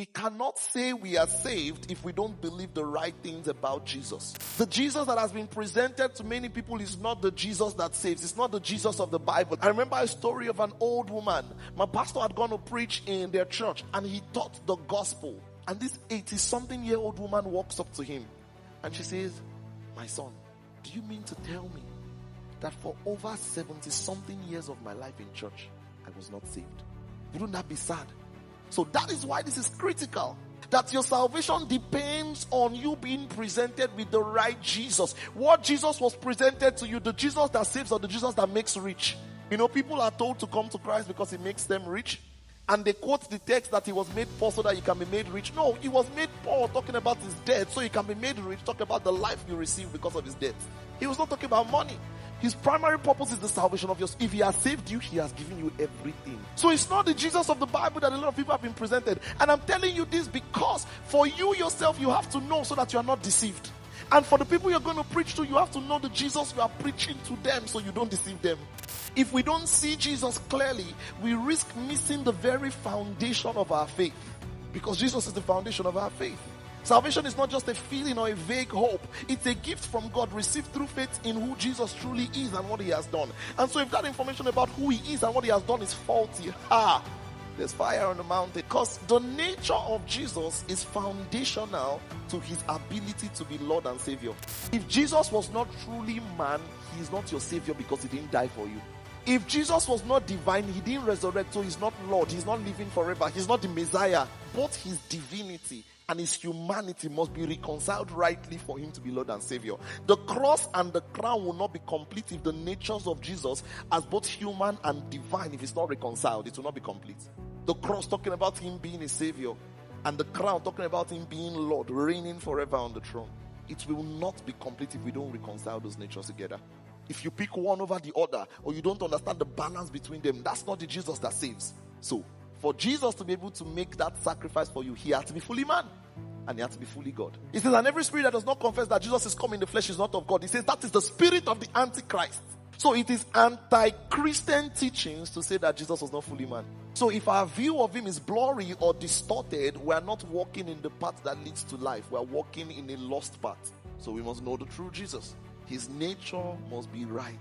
We cannot say we are saved if we don't believe the right things about Jesus. The Jesus that has been presented to many people is not the Jesus that saves. It's not the Jesus of the Bible. I remember a story of an old woman. My pastor had gone to preach in their church and he taught the gospel. And this 80-something-year-old woman walks up to him and she says, "My son, do you mean to tell me that for over 70-something years of my life in church, I was not saved?" Wouldn't that be sad? So that is why this is critical. That your salvation depends on you being presented with the right Jesus. What Jesus was presented to you, the Jesus that saves or the Jesus that makes rich? You know, people are told to come to Christ because he makes them rich. And they quote the text that he was made poor so that you can be made rich. No, he was made poor talking about his death so you can be made rich, talking about the life you receive because of his death. He was not talking about money. His primary purpose is the salvation of yours. If he has saved you, he has given you everything. So it's not the Jesus of the Bible that a lot of people have been presented. And I'm telling you this because for you yourself, you have to know so that you are not deceived. And for the people you're going to preach to, you have to know the Jesus you are preaching to them so you don't deceive them. If we don't see Jesus clearly, we risk missing the very foundation of our faith. Because Jesus is the foundation of our faith. Salvation is not just a feeling or a vague hope. It's a gift from God received through faith in who Jesus truly is and what he has done. And so if that information about who he is and what he has done is faulty, there's fire on the mountain. Because the nature of Jesus is foundational to his ability to be Lord and Savior. If Jesus was not truly man, he is not your Savior because he didn't die for you. If Jesus was not divine, he didn't resurrect, so he's not Lord, he's not living forever, he's not the Messiah. Both his divinity and his humanity must be reconciled rightly for him to be Lord and Savior. The cross and the crown will not be complete if the natures of Jesus as both human and divine, if it's not reconciled, it will not be complete. The cross talking about him being a Savior and the crown talking about him being Lord, reigning forever on the throne. It will not be complete if we don't reconcile those natures together. If you pick one over the other or you don't understand the balance between them, that's not the Jesus that saves. So, for Jesus to be able to make that sacrifice for you, he had to be fully man and he had to be fully God. He says, and every spirit that does not confess that Jesus is come in the flesh is not of God. He says that is the spirit of the Antichrist. So it is anti-Christian teachings to say that Jesus was not fully man. So if our view of him is blurry or distorted, we are not walking in the path that leads to life. We are walking in a lost path. So we must know the true Jesus. His nature must be right.